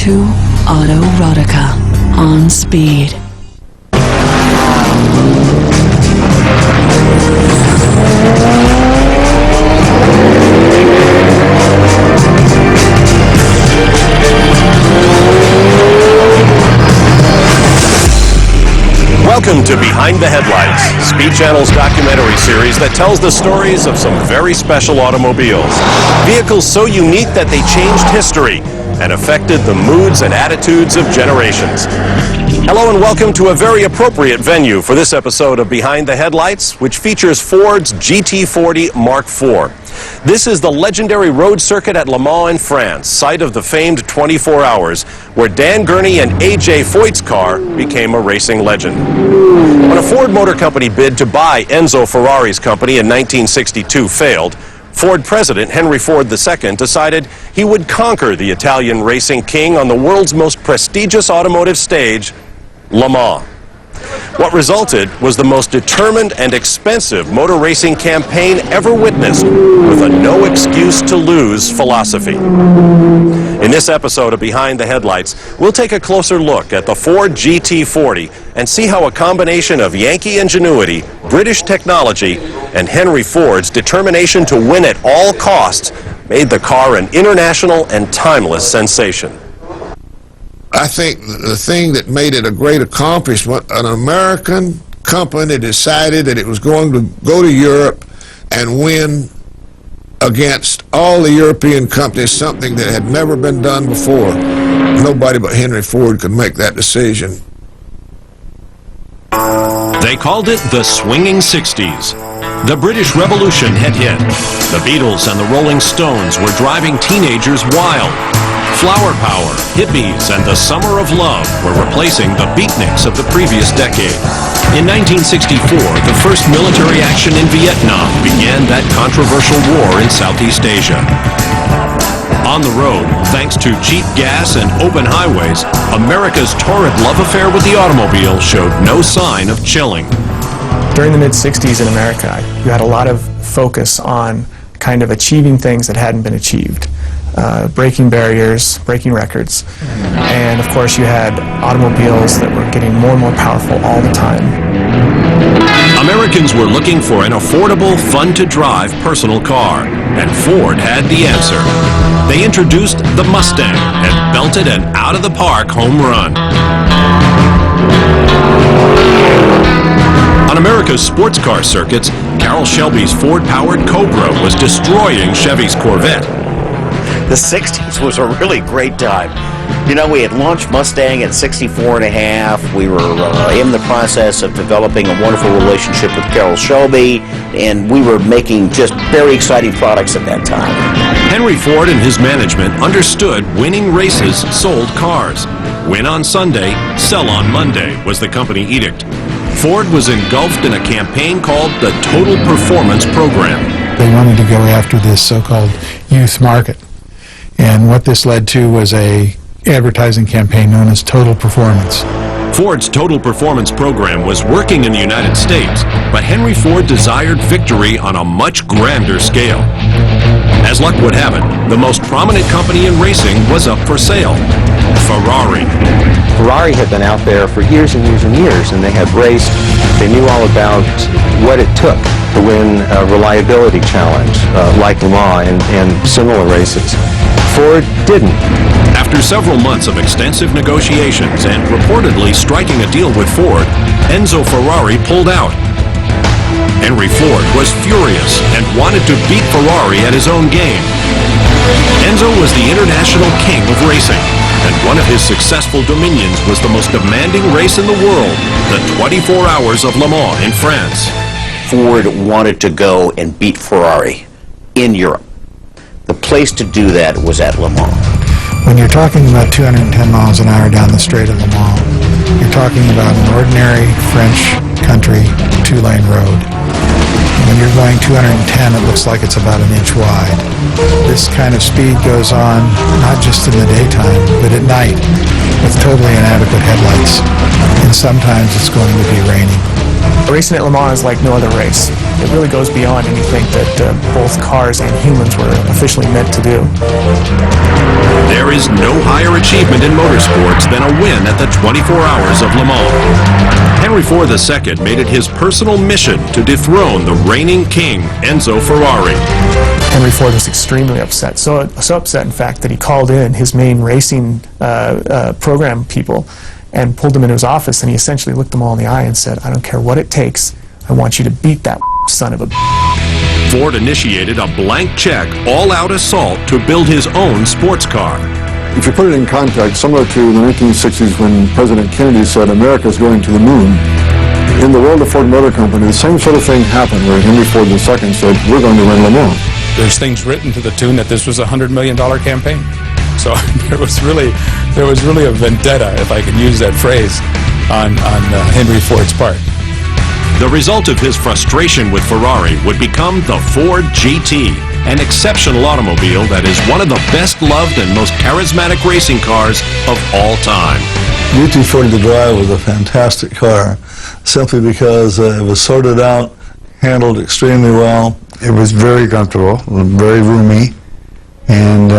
to Autoerotica on Speed. Welcome to Behind the Headlights, Speed Channel's documentary series that tells the stories of some very special automobiles. Vehicles so unique that they changed history and affected the moods and attitudes of generations. Hello and welcome to a very appropriate venue for this episode of Behind the Headlights, which features Ford's GT40 Mark IV. This is the legendary road circuit at Le Mans in France, site of the famed 24 Hours, where Dan Gurney and A.J. Foyt's car became a racing legend. When a Ford Motor Company bid to buy Enzo Ferrari's company in 1962 failed, Ford president Henry Ford II decided he would conquer the Italian racing king on the world's most prestigious automotive stage, Le Mans. What resulted was the most determined and expensive motor racing campaign ever witnessed, with a no-excuse-to-lose philosophy. In this episode of Behind the Headlights, we'll take a closer look at the Ford GT40 and see how a combination of Yankee ingenuity, British technology, and Henry Ford's determination to win at all costs made the car an international and timeless sensation. I think the thing that made it a great accomplishment, an American company decided that it was going to go to Europe and win against all the European companies, something that had never been done before. Nobody but Henry Ford could make that decision. They called it the swinging 60s. The British Revolution had hit. The Beatles and the Rolling Stones were driving teenagers wild. Flower power, hippies, and the summer of love were replacing the beatniks of the previous decade. In 1964, the first military action in Vietnam began that controversial war in Southeast Asia. On the road, thanks to cheap gas and open highways, America's torrid love affair with the automobile showed no sign of chilling. During the mid-60s in America, you had a lot of focus on kind of achieving things that hadn't been achieved. Breaking barriers, breaking records, and of course you had automobiles that were getting more and more powerful all the time. Americans were looking for an affordable, fun-to-drive personal car, and Ford had the answer. They introduced the Mustang and belted an out-of-the-park home run. On America's sports car circuits, Carroll Shelby's Ford-powered Cobra was destroying Chevy's Corvette. The 60s was a really great time. You know, we had launched Mustang at 64 and a half. We were in the process of developing a wonderful relationship with Carroll Shelby, and we were making just very exciting products at that time. Henry Ford and his management understood winning races sold cars. Win on Sunday, sell on Monday was the company edict. Ford was engulfed in a campaign called the Total Performance Program. They wanted to go after this so-called youth market. And what this led to was a advertising campaign known as Total Performance. Ford's Total Performance Program was working in the United States, but Henry Ford desired victory on a much grander scale. As luck would have it, the most prominent company in racing was up for sale: Ferrari. Ferrari had been out there for years and years and years, and they had raced. They knew all about what it took to win a reliability challenge like Le Mans and similar races. Ford didn't. After several months of extensive negotiations and reportedly striking a deal with Ford, Enzo Ferrari pulled out. Henry Ford was furious and wanted to beat Ferrari at his own game. Enzo was the international king of racing, and one of his successful dominions was the most demanding race in the world, the 24 Hours of Le Mans in France. Ford wanted to go and beat Ferrari in Europe. The place to do that was at Le Mans. When you're talking about 210 miles an hour down the straight of Le Mans, you're talking about an ordinary French country two-lane road. And when you're going 210, it looks like it's about an inch wide. This kind of speed goes on not just in the daytime, but at night with totally inadequate headlights. And sometimes it's going to be raining. Racing at Le Mans is like no other race. It really goes beyond anything that both cars and humans were officially meant to do. There is no higher achievement in motorsports than a win at the 24 Hours of Le Mans. Henry Ford II made it his personal mission to dethrone the reigning king, Enzo Ferrari. Henry Ford was extremely upset, so upset in fact that he called in his main racing program people and pulled them into his office, and he essentially looked them all in the eye and said, "I don't care what it takes, I want you to beat that son of a." Ford initiated a blank check, all-out assault to build his own sports car. If you put it in context, similar to the 1960s when President Kennedy said America's going to the moon, in the world of Ford Motor Company, the same sort of thing happened where Henry Ford II said, we're going to win Le Mans. There's things written to the tune that this was a $100 million campaign. So there was really a vendetta, if I can use that phrase, on Henry Ford's part. The result of his frustration with Ferrari would become the Ford GT, an exceptional automobile that is one of the best-loved and most charismatic racing cars of all time. GT40 to drive was a fantastic car, simply because it was sorted out, handled extremely well. It was very comfortable, very roomy, and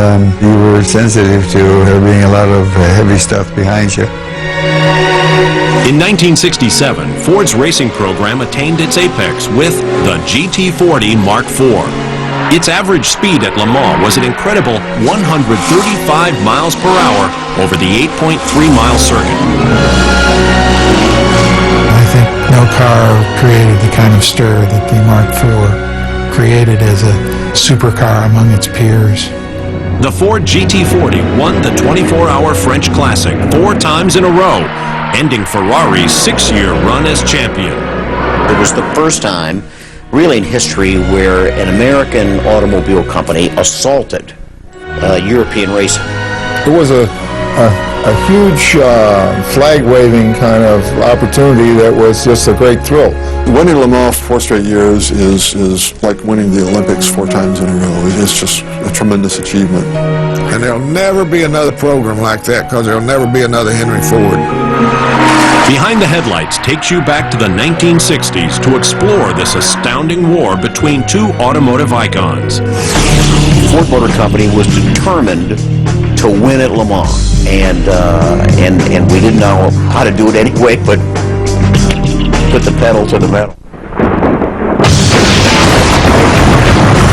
you were sensitive to there being a lot of heavy stuff behind you. In 1967, Ford's racing program attained its apex with the GT40 Mark IV. Its average speed at Le Mans was an incredible 135 miles per hour over the 8.3-mile circuit. I think no car created the kind of stir that the Mark IV created as a supercar among its peers. The Ford GT40 won the 24-hour French Classic 4 times in a row, ending Ferrari's 6-year run as champion. It was the first time, really in history, where an American automobile company assaulted European racing. It was a huge flag-waving kind of opportunity that was just a great thrill. Winning Le Mans 4 straight years is like winning the Olympics 4 times in a row. It's just a tremendous achievement. And there'll never be another program like that because there'll never be another Henry Ford. Behind the Headlights takes you back to the 1960s to explore this astounding war between two automotive icons. Ford Motor Company was determined to win at Le Mans, and we didn't know how to do it anyway, but put the pedal to the metal.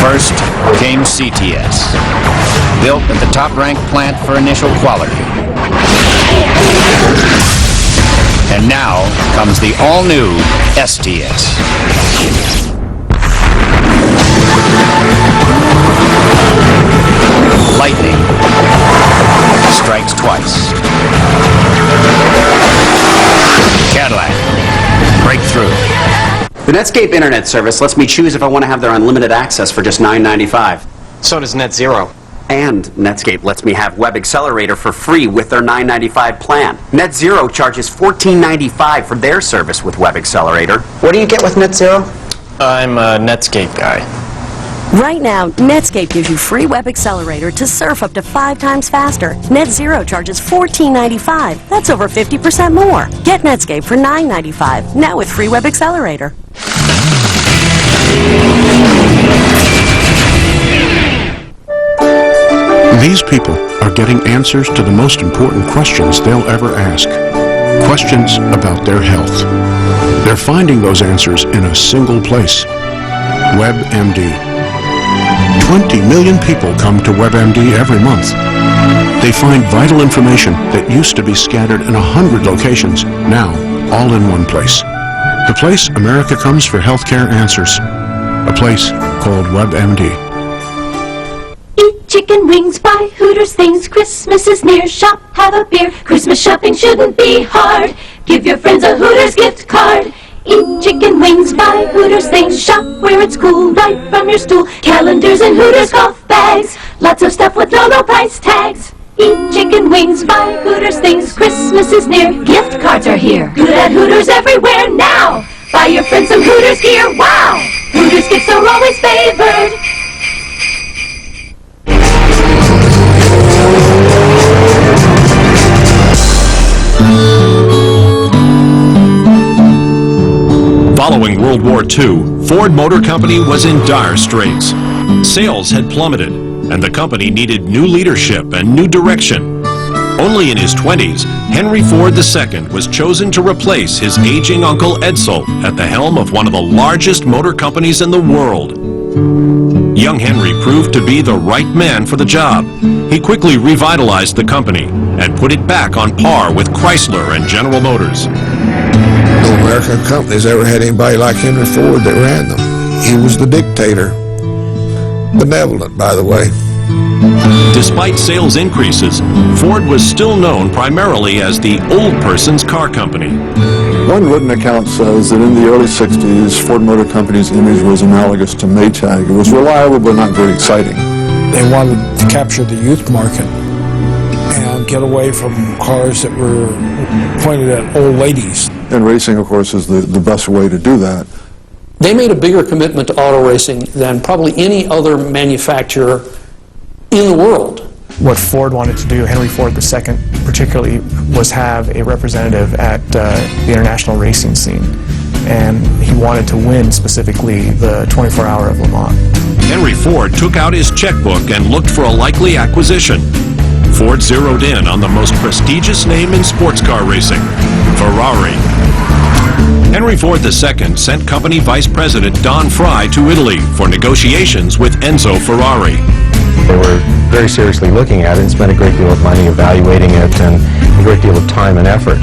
First came CTS, built at the top-ranked plant for initial quality. And now comes the all-new STS. Lightning strikes twice. Cadillac, breakthrough. The Netscape Internet service lets me choose if I want to have their unlimited access for just $9.95. So does Net Zero. And Netscape lets me have Web Accelerator for free with their $9.95 plan. Net Zero charges $14.95 for their service with Web Accelerator. What do you get with Net Zero? I'm a Netscape guy. Right now, Netscape gives you free Web Accelerator to surf up to 5 times faster. Net Zero charges $14.95. That's over 50% more. Get Netscape for $9.95, now with free Web Accelerator. These people are getting answers to the most important questions they'll ever ask. Questions about their health. They're finding those answers in a single place. WebMD. 20 million people come to WebMD every month. They find vital information that used to be scattered in 100 locations, now all in one place. The place America comes for healthcare answers. A place called WebMD. Eat chicken wings, buy Hooters things. Christmas is near, shop, have a beer. Christmas shopping shouldn't be hard. Give your friends a Hooters gift card. Eat chicken wings, buy Hooters things. Shop where it's cool, right from your stool. Calendars and Hooters golf bags. Lots of stuff with no low price tags. Eat chicken wings, buy Hooters things. Christmas is near, gift cards are here. Good at Hooters everywhere now. Buy your friends some Hooters gear, wow! Hooters gifts are always favored. Following World War II, Ford Motor Company was in dire straits. Sales had plummeted. and the company needed new leadership and new direction. Only in his 20s, Henry Ford II was chosen to replace his aging uncle Edsel at the helm of one of the largest motor companies in the world. Young Henry proved to be the right man for the job. He quickly revitalized the company and put it back on par with Chrysler and General Motors. No American companies ever had anybody like Henry Ford that ran them. He was the dictator. Benevolent, by the way. Despite sales increases, Ford was still known primarily as the old person's car company. One written account says that in the early 60s, Ford Motor Company's image was analogous to Maytag. It was reliable but not very exciting. They wanted to capture the youth market and get away from cars that were pointed at old ladies. And racing, of course, is the best way to do that. They made a bigger commitment to auto racing than probably any other manufacturer in the world. What Ford wanted to do, Henry Ford II particularly, was have a representative at the international racing scene. And he wanted to win specifically the 24-hour of Le Mans. Henry Ford took out his checkbook and looked for a likely acquisition. Ford zeroed in on the most prestigious name in sports car racing, Ferrari. Henry Ford II sent company vice president Don Fry to Italy for negotiations with Enzo Ferrari. They were very seriously looking at it and spent a great deal of money evaluating it and a great deal of time and effort.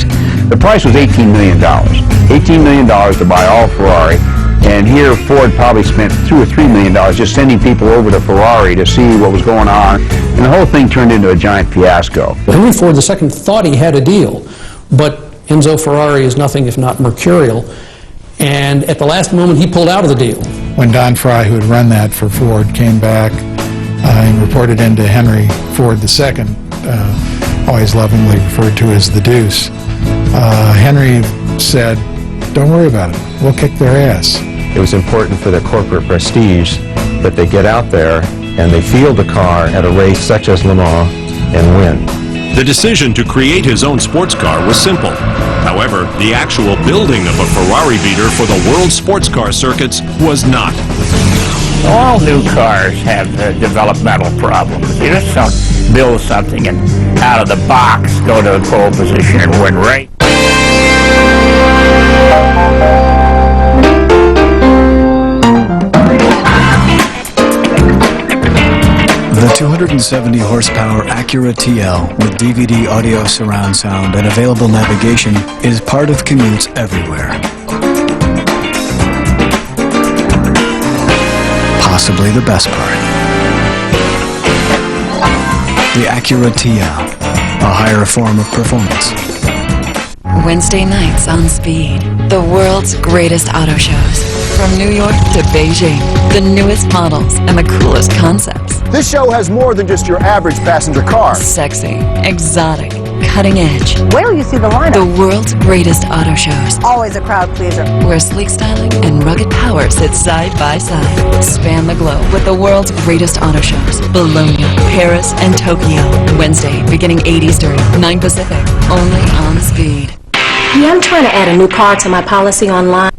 The price was $18 million. $18 million to buy all Ferrari. And here Ford probably spent $2 or $3 million just sending people over to Ferrari to see what was going on. And the whole thing turned into a giant fiasco. Henry Ford II thought he had a deal, but Enzo Ferrari is nothing if not mercurial. And at the last moment, he pulled out of the deal. When Don Fry, who had run that for Ford, came back and reported into Henry Ford II, always lovingly referred to as the Deuce, Henry said, "Don't worry about it. We'll kick their ass." It was important for their corporate prestige that they get out there and they field a car at a race such as Le Mans and win. The decision to create his own sports car was simple. However, the actual building of a Ferrari beater for the world sports car circuits was not. All new cars have developmental problems. You just don't build something and out of the box go to the pole position and win right. The 270 horsepower Acura TL with DVD audio surround sound and available navigation is part of commutes everywhere. Possibly the best part. The Acura TL, a higher form of performance. Wednesday nights on Speed, the world's greatest auto shows. From New York to Beijing, the newest models and the coolest concepts. This show has more than just your average passenger car. Sexy, exotic, cutting edge. Wait till you see the lineup. The world's greatest auto shows. Always a crowd pleaser. Where sleek styling and rugged power sit side by side. Span the globe with the world's greatest auto shows. Bologna, Paris, and Tokyo. Wednesday, beginning 8 Eastern, 9 Pacific. Only on Speed. Yeah, I'm trying to add a new car to my policy online.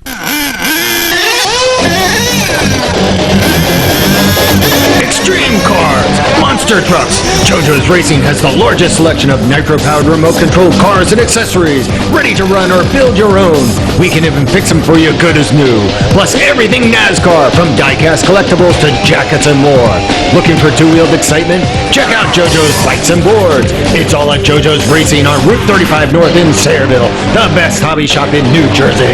Extreme cars, monster trucks. JoJo's Racing has the largest selection of nitro-powered remote-controlled cars and accessories, ready to run or build your own. We can even fix them for you good as new. Plus everything NASCAR, from die-cast collectibles to jackets and more. Looking for two-wheeled excitement? Check out JoJo's Bikes and Boards. It's all at JoJo's Racing on Route 35 North in Sayreville, the best hobby shop in New Jersey.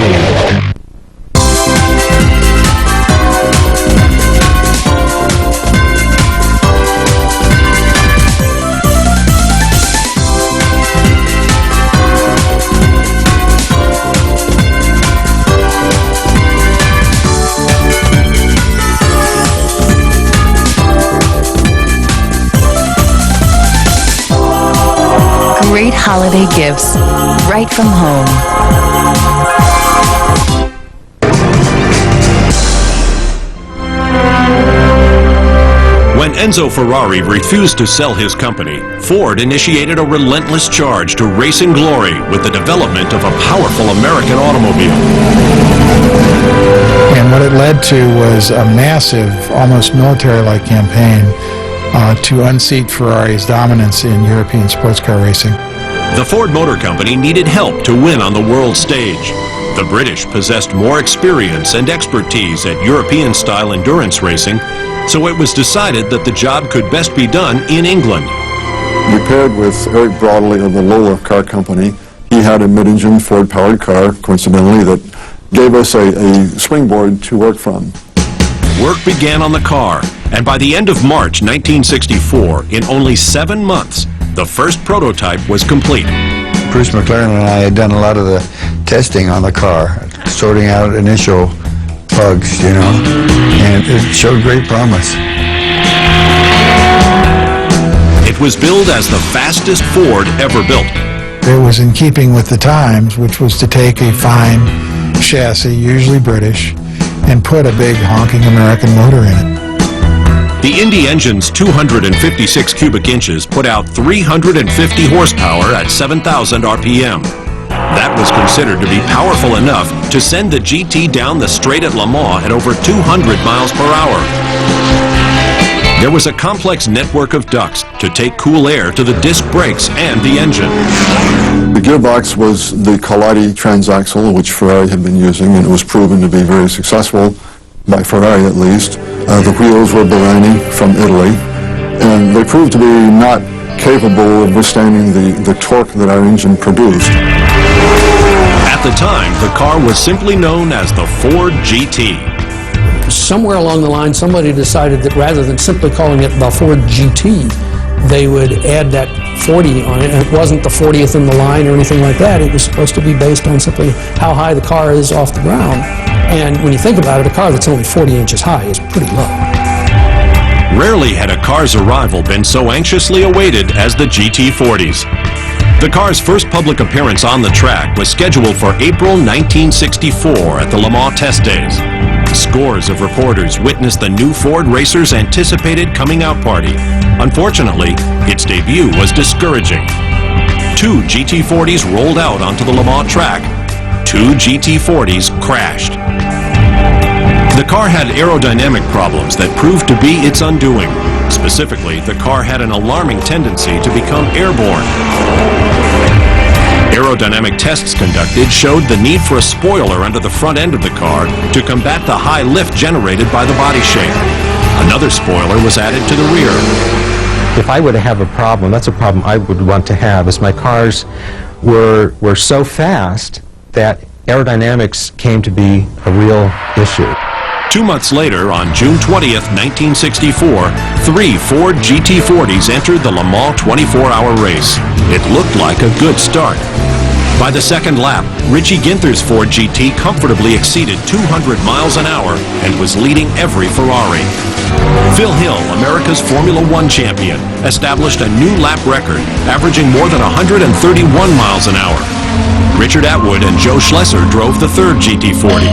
Great holiday gifts, right from home. When Enzo Ferrari refused to sell his company, Ford initiated a relentless charge to racing glory with the development of a powerful American automobile. And what it led to was a massive, almost military-like campaign to unseat Ferrari's dominance in European sports car racing. The Ford Motor Company needed help to win on the world stage. The British possessed more experience and expertise at European-style endurance racing, so it was decided that the job could best be done in England. We paired with Eric Broadley of the Lola Car Company. He had a mid-engine Ford-powered car, coincidentally, that gave us a springboard to work from. Work began on the car, and by the end of March 1964, in only 7 months, the first prototype was complete. Bruce McLaren and I had done a lot of the testing on the car, sorting out initial bugs, you know, and it showed great promise. It was billed as the fastest Ford ever built. It was in keeping with the times, which was to take a fine chassis, usually British, and put a big honking American motor in it. The Indy engine's 256 cubic inches put out 350 horsepower at 7,000 RPM. That was considered to be powerful enough to send the GT down the straight at Le Mans at over 200 miles per hour. There was a complex network of ducts to take cool air to the disc brakes and the engine. The gearbox was the Colladi transaxle, which Ferrari had been using, and it was proven to be very successful, by Ferrari at least. The wheels were Barani from Italy, and they proved to be not capable of withstanding the torque that our engine produced. At the time, the car was simply known as the Ford GT. Somewhere along the line, somebody decided that rather than simply calling it the Ford GT, they would add that 40 on it, and it wasn't the 40th in the line or anything like that. It was supposed to be based on simply how high the car is off the ground. And when you think about it, a car that's only 40 inches high is pretty low. Rarely had a car's arrival been so anxiously awaited as the GT40s. The car's first public appearance on the track was scheduled for April 1964 at the Le Mans test days. Scores of reporters witnessed the new Ford racer's anticipated coming-out party. Unfortunately, its debut was discouraging. 2 GT40s rolled out onto the Le Mans track. 2 GT40s crashed. The car had aerodynamic problems that proved to be its undoing. Specifically, the car had an alarming tendency to become airborne. Aerodynamic tests conducted showed the need for a spoiler under the front end of the car to combat the high lift generated by the body shape. Another spoiler was added to the rear. If I were to have a problem, that's a problem I would want to have, is my cars were so fast that aerodynamics came to be a real issue. 2 months later, on June 20th, 1964, 3 Ford GT40s entered the Le Mans 24-hour race. It looked like a good start. By the second lap, Richie Ginther's Ford GT comfortably exceeded 200 miles an hour and was leading every Ferrari. Phil Hill, America's Formula One champion, established a new lap record, averaging more than 131 miles an hour. Richard Atwood and Joe Schlesser drove the third GT40.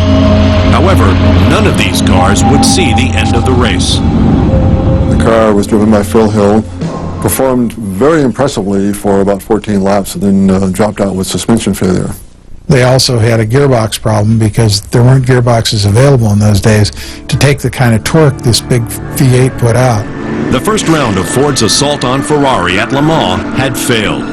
However, none of these cars would see the end of the race. The car was driven by Phil Hill, performed very impressively for about 14 laps, and then dropped out with suspension failure. They also had a gearbox problem because there weren't gearboxes available in those days to take the kind of torque this big V8 put out. The first round of Ford's assault on Ferrari at Le Mans had failed.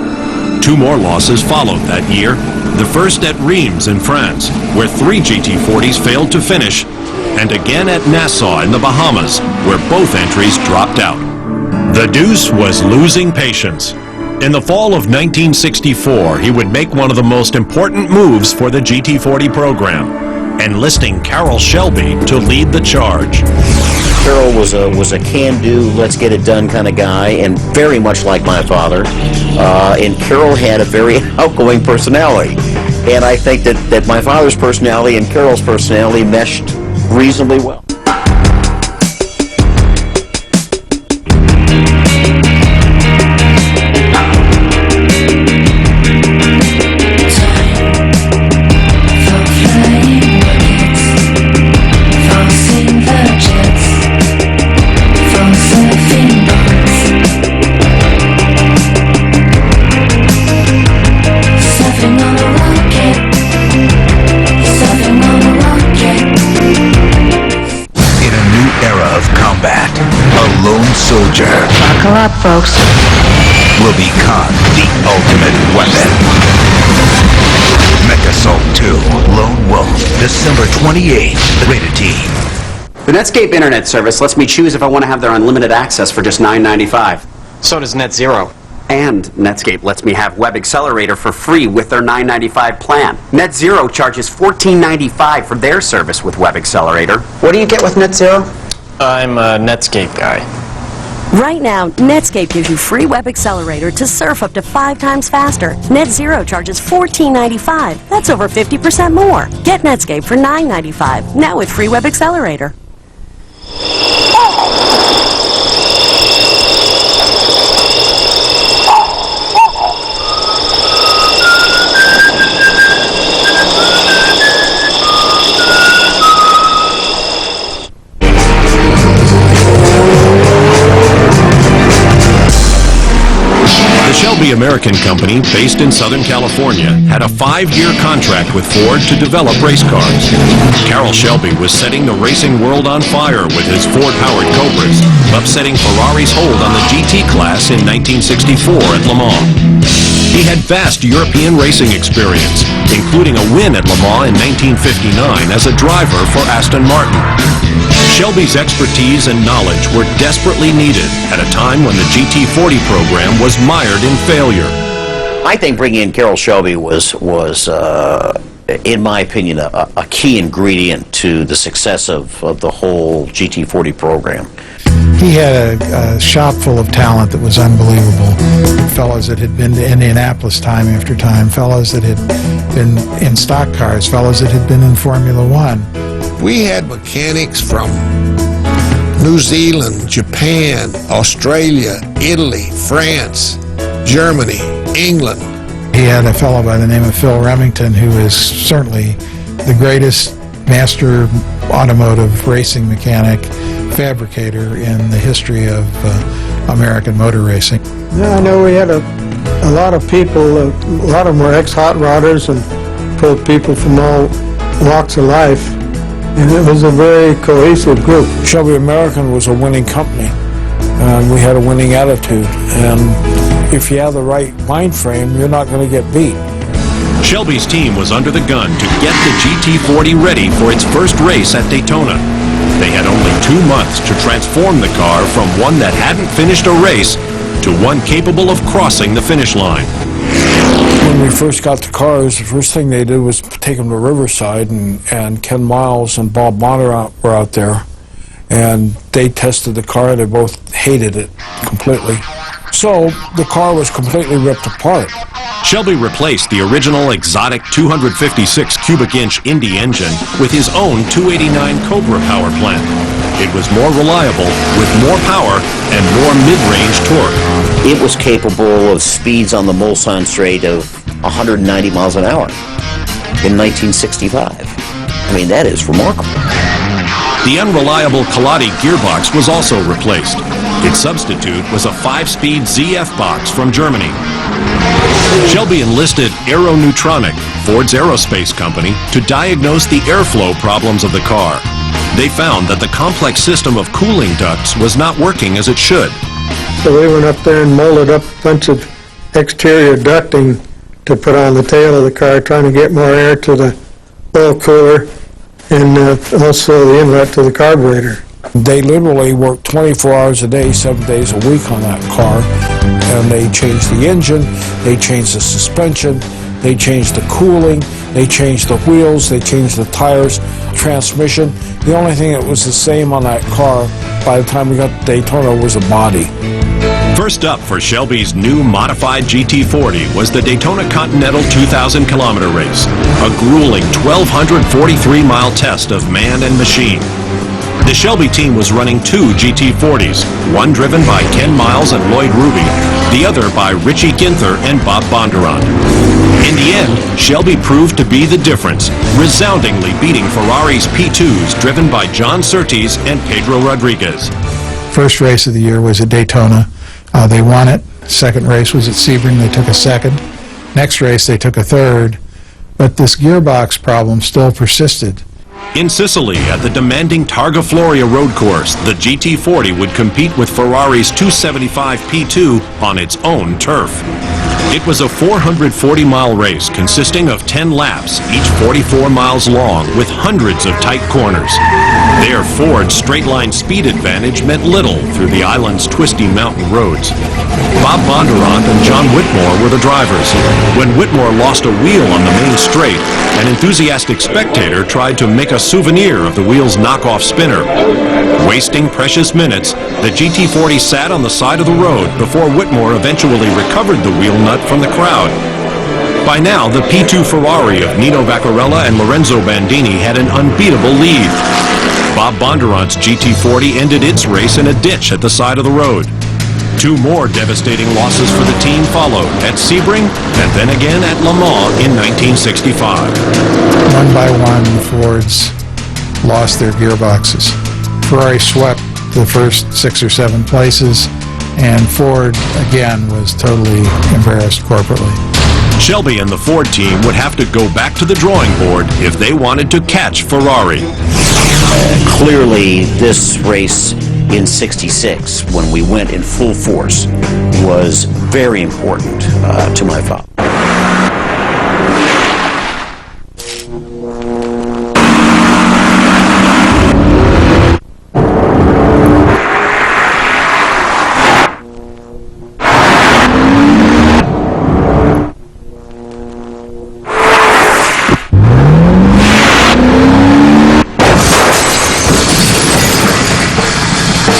2 more losses followed that year. The first at Reims in France, where 3 GT40s failed to finish, and again at Nassau in the Bahamas, where both entries dropped out. The Deuce was losing patience. In the fall of 1964, he would make one of the most important moves for the GT40 program, enlisting Carroll Shelby to lead the charge. Carroll was a can-do, let's-get-it-done kind of guy, and very much like my father. And Carroll had a very outgoing personality. And I think that my father's personality and Carroll's personality meshed reasonably well. lone soldier Buckle up, folks. will become the ultimate weapon. Mech Assault 2, Lone Wolf, December 28th, rated T. The Netscape internet service lets me choose if I want to have their unlimited access for just $9.95. So does NetZero. And Netscape lets me have Web Accelerator for free with their $9.95 plan. NetZero charges $14.95 for their service with Web Accelerator. What do you get with NetZero? I'm a Netscape guy. Right now, Netscape gives you free Web Accelerator to surf up to 5 times faster. NetZero charges $14.95. That's over 50% more. Get Netscape for $9.95, now with free Web Accelerator. Shelby American Company, based in Southern California, had a 5-year contract with Ford to develop race cars. Carroll Shelby was setting the racing world on fire with his Ford-powered Cobras, upsetting Ferrari's hold on the GT class in 1964 at Le Mans. He had vast European racing experience, including a win at Le Mans in 1959 as a driver for Aston Martin. Shelby's expertise and knowledge were desperately needed at a time when the GT40 program was mired in failure. I think bringing in Carroll Shelby was in my opinion, a key ingredient to the success of the whole GT40 program. He had a shop full of talent that was unbelievable. Fellows that had been to Indianapolis time after time, fellows that had been in stock cars, fellows that had been in Formula One. We had mechanics from New Zealand, Japan, Australia, Italy, France, Germany, England. He had a fellow by the name of Phil Remington, who is certainly the greatest master automotive racing mechanic, fabricator in the history of American motor racing. Yeah, I know we had a lot of people, a lot of them were ex-hot rodders and pulled people from all walks of life. And it was a very cohesive group. Shelby American was a winning company, and we had a winning attitude. And if you have the right mind frame, you're not going to get beat. Shelby's team was under the gun to get the GT40 ready for its first race at Daytona. They had only 2 months to transform the car from one that hadn't finished a race to one capable of crossing the finish line. When we first got the cars, the first thing they did was take them to Riverside, and Ken Miles and Bob Bonner were out there, and they tested the car. They both hated it completely. So the car was completely ripped apart. Shelby replaced the original exotic 256 cubic inch Indy engine with his own 289 Cobra power plant. It was more reliable, with more power and more mid-range torque. It was capable of speeds on the Mulsanne Straight of 190 miles an hour in 1965. I mean, that is remarkable. The unreliable Kaladi gearbox was also replaced. Its substitute was a 5-speed ZF box from Germany. Shelby enlisted Aeroneutronic, Ford's aerospace company, to diagnose the airflow problems of the car. They found that the complex system of cooling ducts was not working as it should. So we went up there and molded up a bunch of exterior ducting to put on the tail of the car, trying to get more air to the oil cooler and also the inlet to the carburetor. They literally worked 24 hours a day, 7 days a week on that car, and they changed the engine, they changed the suspension, they changed the cooling, they changed the wheels, they changed the tires, transmission. The only thing that was the same on that car by the time we got to Daytona was the body. First up for Shelby's new modified GT40 was the Daytona Continental 2,000 kilometer race, a grueling 1,243-mile test of man and machine. The Shelby team was running 2 GT40s, one driven by Ken Miles and Lloyd Ruby, the other by Richie Ginther and Bob Bondurant. In the end, Shelby proved to be the difference, resoundingly beating Ferrari's P2s driven by John Surtees and Pedro Rodriguez. First race of the year was at Daytona. They won it. Second race was at Sebring. They took a second. Next race, they took a third. But this gearbox problem still persisted. In Sicily, at the demanding Targa Floria road course, the GT40 would compete with Ferrari's 275 P2 on its own turf. It was a 440-mile race consisting of 10 laps, each 44 miles long, with hundreds of tight corners. There, Ford's straight-line speed advantage meant little through the island's twisty mountain roads. Bob Bondurant and John Whitmore were the drivers. When Whitmore lost a wheel on the main straight, an enthusiastic spectator tried to make a souvenir of the wheel's knockoff spinner. Wasting precious minutes, the GT40 sat on the side of the road before Whitmore eventually recovered the wheel nut from the crowd. By now, the P2 Ferrari of Nino Vaccarella and Lorenzo Bandini had an unbeatable lead. Bob Bondurant's GT40 ended its race in a ditch at the side of the road. Two more devastating losses for the team followed, at Sebring and then again at Le Mans in 1965. One by one, the Fords lost their gearboxes. Ferrari swept the first 6 or 7 places, and Ford, again, was totally embarrassed corporately. Shelby and the Ford team would have to go back to the drawing board if they wanted to catch Ferrari. Clearly, this race in '66, when we went in full force, was very important to my father.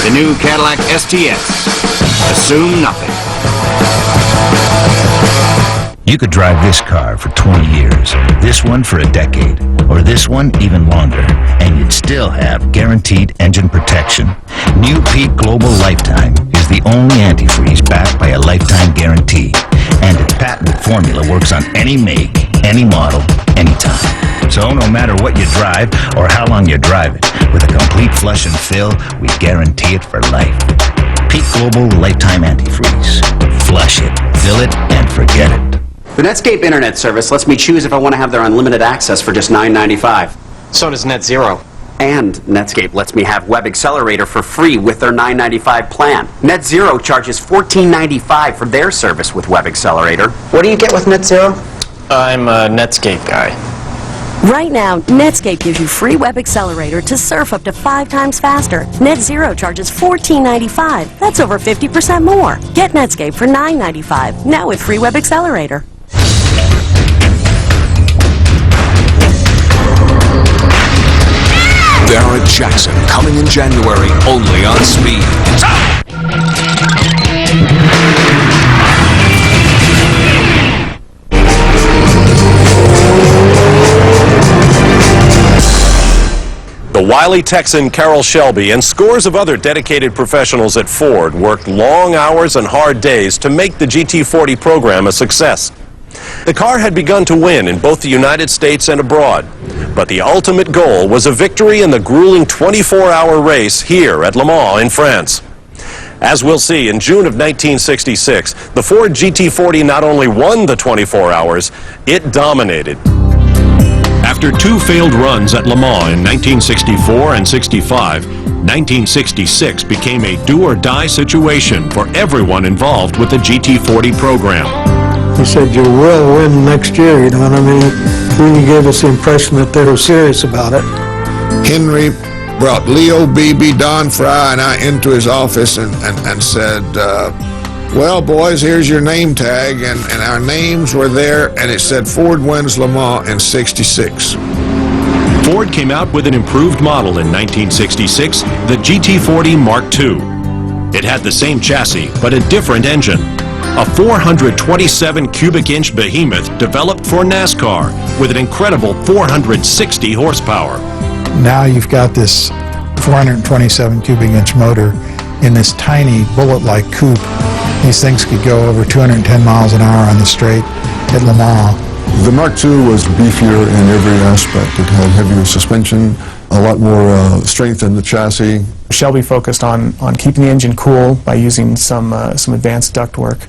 The new Cadillac STS. Assume nothing. You could drive this car for 20 years, this one for a decade, or this one even longer, and you'd still have guaranteed engine protection. New Peak Global Lifetime is the only antifreeze backed by a lifetime guarantee, and its patented formula works on any make, any model, anytime. So no matter what you drive or how long you drive it, with a complete flush and fill, we guarantee it for life. Peak Global Lifetime Antifreeze. Flush it, fill it, and forget it. The Netscape internet service lets me choose if I want to have their unlimited access for just $9.95. So does Net Zero. And Netscape lets me have Web Accelerator for free with their $9.95 plan. Net Zero charges $14.95 for their service with Web Accelerator. What do you get with Net Zero? I'm a Netscape guy. Right now, Netscape gives you free Web Accelerator to surf up to 5 times faster. Net Zero charges $14.95. That's over 50% more. Get Netscape for $9.95, now with free Web Accelerator. Barrett Jackson, coming in January, only on Speed. The wily Texan Carroll Shelby and scores of other dedicated professionals at Ford worked long hours and hard days to make the GT40 program a success. The car had begun to win in both the United States and abroad, but the ultimate goal was a victory in the grueling 24-hour race here at Le Mans in France. As we'll see, in June of 1966, the Ford GT40 not only won the 24 hours, it dominated. After 2 failed runs at Le Mans in 1964 and 65, 1966 became a do-or-die situation for everyone involved with the GT40 program. He said, you will win next year, you know what I mean? Really gave us the impression that they were serious about it. Henry brought Leo Beebe, Don Fry, and I into his office and said, well, boys, here's your name tag, and our names were there, and it said Ford wins Le Mans in '66. Ford came out with an improved model in 1966, the GT40 Mark II. It had the same chassis, but a different engine. A 427 cubic inch behemoth developed for NASCAR with an incredible 460 horsepower. Now you've got this 427 cubic inch motor in this tiny bullet-like coupe. These things could go over 210 miles an hour on the straight at Le Mans. The Mark II was beefier in every aspect. It had heavier suspension, a lot more strength in the chassis. Shelby focused on keeping the engine cool by using some advanced ductwork,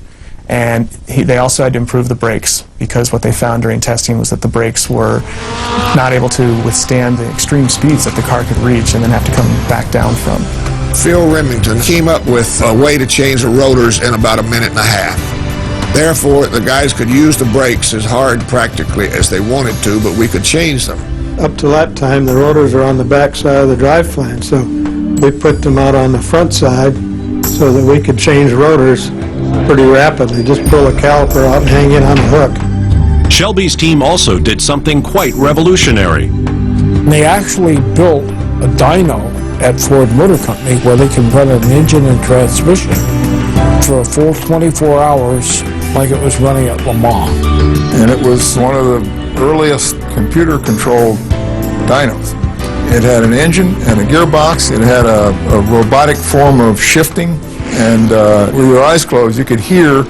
And they also had to improve the brakes, because what they found during testing was that the brakes were not able to withstand the extreme speeds that the car could reach and then have to come back down from. Phil Remington came up with a way to change the rotors in about a minute and a half. Therefore, the guys could use the brakes as hard practically as they wanted to, but we could change them. Up to that time, the rotors are on the back side of the drive flange, so we put them out on the front side so that we could change rotors pretty rapidly. Just pull a caliper out and hang it on the hook. Shelby's team also did something quite revolutionary. They actually built a dyno at Ford Motor Company where they can run an engine and transmission for a full 24 hours like it was running at Le Mans. And it was one of the earliest computer-controlled dynos. It had an engine and a gearbox. It had a robotic form of shifting. And with your eyes closed, you could hear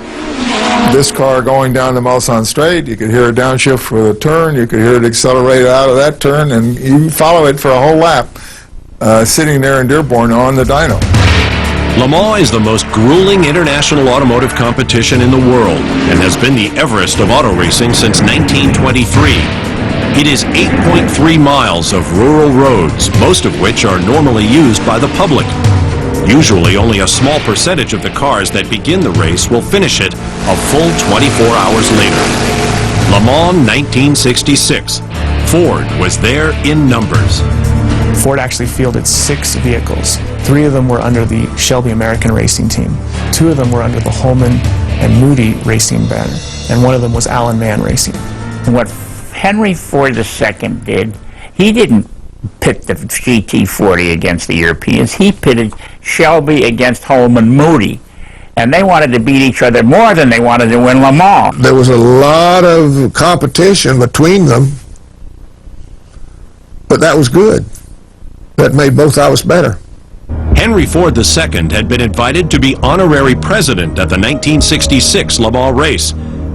this car going down the Mulsanne Straight. You could hear it downshift with a turn. You could hear it accelerate out of that turn. And you follow it for a whole lap, sitting there in Dearborn on the dyno. Le Mans is the most grueling international automotive competition in the world and has been the Everest of auto racing since 1923. It is 8.3 miles of rural roads, most of which are normally used by the public. Usually only a small percentage of the cars that begin the race will finish it a full 24 hours later. Le Mans 1966. Ford was there in numbers. Ford actually fielded 6 vehicles. 3 of them were under the Shelby American Racing Team. 2 of them were under the Holman and Moody Racing banner, and 1 of them was Alan Mann Racing. What Henry Ford II did, he didn't pit the GT40 against the Europeans. He pitted Shelby against Holman Moody. And they wanted to beat each other more than they wanted to win Le Mans. There was a lot of competition between them, but that was good. That made both of us better. Henry Ford II had been invited to be honorary president at the 1966 Le Mans race.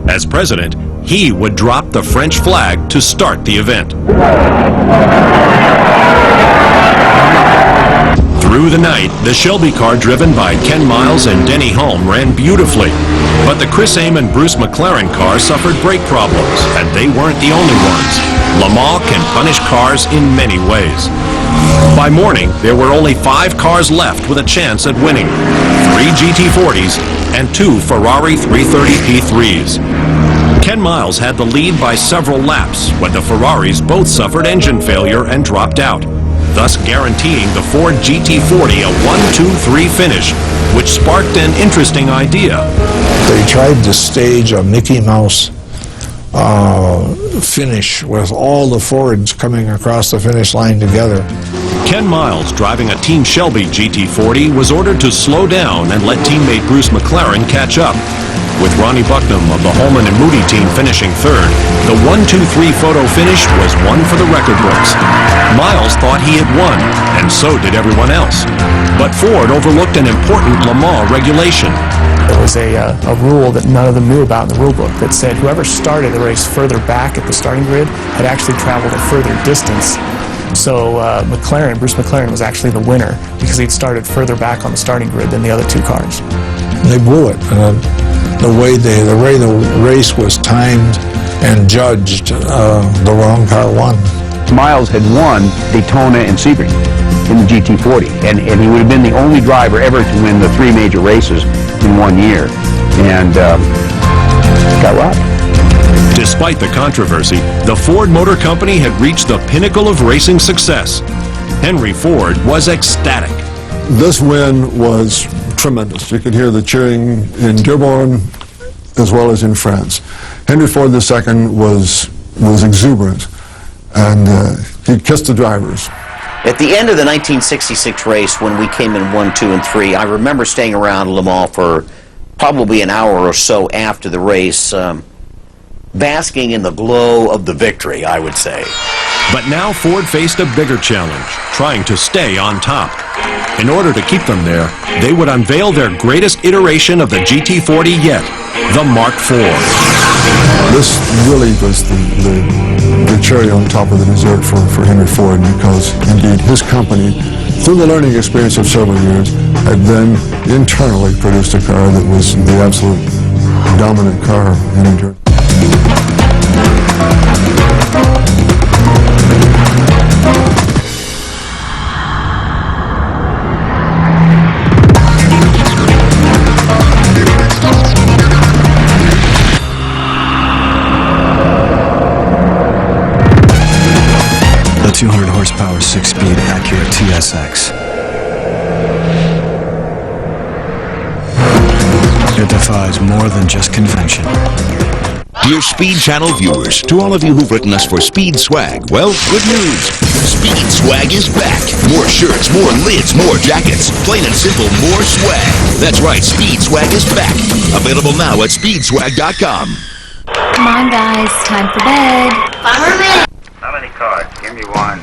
As president, he would drop the French flag to start the event. Through the night, the Shelby car driven by Ken Miles and Denny Hulme ran beautifully. But the Chris Amon Bruce McLaren car suffered brake problems, and they weren't the only ones. Le Mans can punish cars in many ways. By morning, there were only 5 cars left with a chance at winning. 3 GT40s and 2 Ferrari 330 P3s. Ken Miles had the lead by several laps when the Ferraris both suffered engine failure and dropped out, thus guaranteeing the Ford GT40 a 1-2-3 finish, which sparked an interesting idea. They tried to stage a Mickey Mouse finish with all the Fords coming across the finish line together. Ken Miles, driving a Team Shelby GT40, was ordered to slow down and let teammate Bruce McLaren catch up. With Ronnie Bucknam of the Holman and Moody team finishing third, the 1-2-3 photo finish was one for the record books. Miles thought he had won, and so did everyone else. But Ford overlooked an important Le Mans regulation. There was a rule that none of them knew about in the rule book that said whoever started the race further back at the starting grid had actually traveled a further distance. So Bruce McLaren was actually the winner because he'd started further back on the starting grid than the other 2 cars. They blew it. The way the race was timed and judged, the wrong car won. Miles had won Daytona and Sebring in the GT40, and he would have been the only driver ever to win the 3 major races in 1 year, and got robbed. Despite the controversy, the Ford Motor Company had reached the pinnacle of racing success. Henry Ford was ecstatic. This win was tremendous. You could hear the cheering in Dearborn as well as in France. Henry Ford II was exuberant, and he kissed the drivers. At the end of the 1966 race, when we came in 1, 2, and 3, I remember staying around Le Mans for probably an hour or so after the race, basking in the glow of the victory, I would say. But now Ford faced a bigger challenge, trying to stay on top. In order to keep them there, they would unveil their greatest iteration of the GT40 yet, the Mark IV. This really was the cherry on top of the dessert for Henry Ford, because indeed his company, through the learning experience of several years, had then internally produced a car that was the absolute dominant car in New Jersey. The 200 horsepower 6-speed Acura TSX. It defies more than just convention. Dear Speed Channel viewers, to all of you who've written us for Speed Swag, well, good news. Speed Swag is back. More shirts, more lids, more jackets. Plain and simple, more swag. That's right, Speed Swag is back. Available now at speedswag.com. Come on, guys. Time for bed. How many cards? Give me one.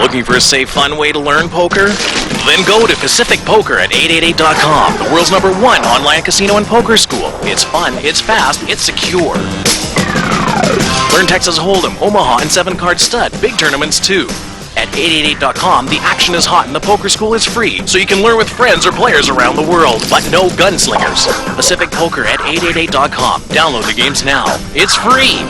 Looking for a safe, fun way to learn poker? Then go to Pacific Poker at 888.com, the world's #1 online casino and poker school. It's fun, it's fast, it's secure. Learn Texas Hold'em, Omaha, and 7-card stud. Big tournaments, too. At 888.com, the action is hot and the poker school is free, so you can learn with friends or players around the world. But no gunslingers. Pacific Poker at 888.com. Download the games now. It's free.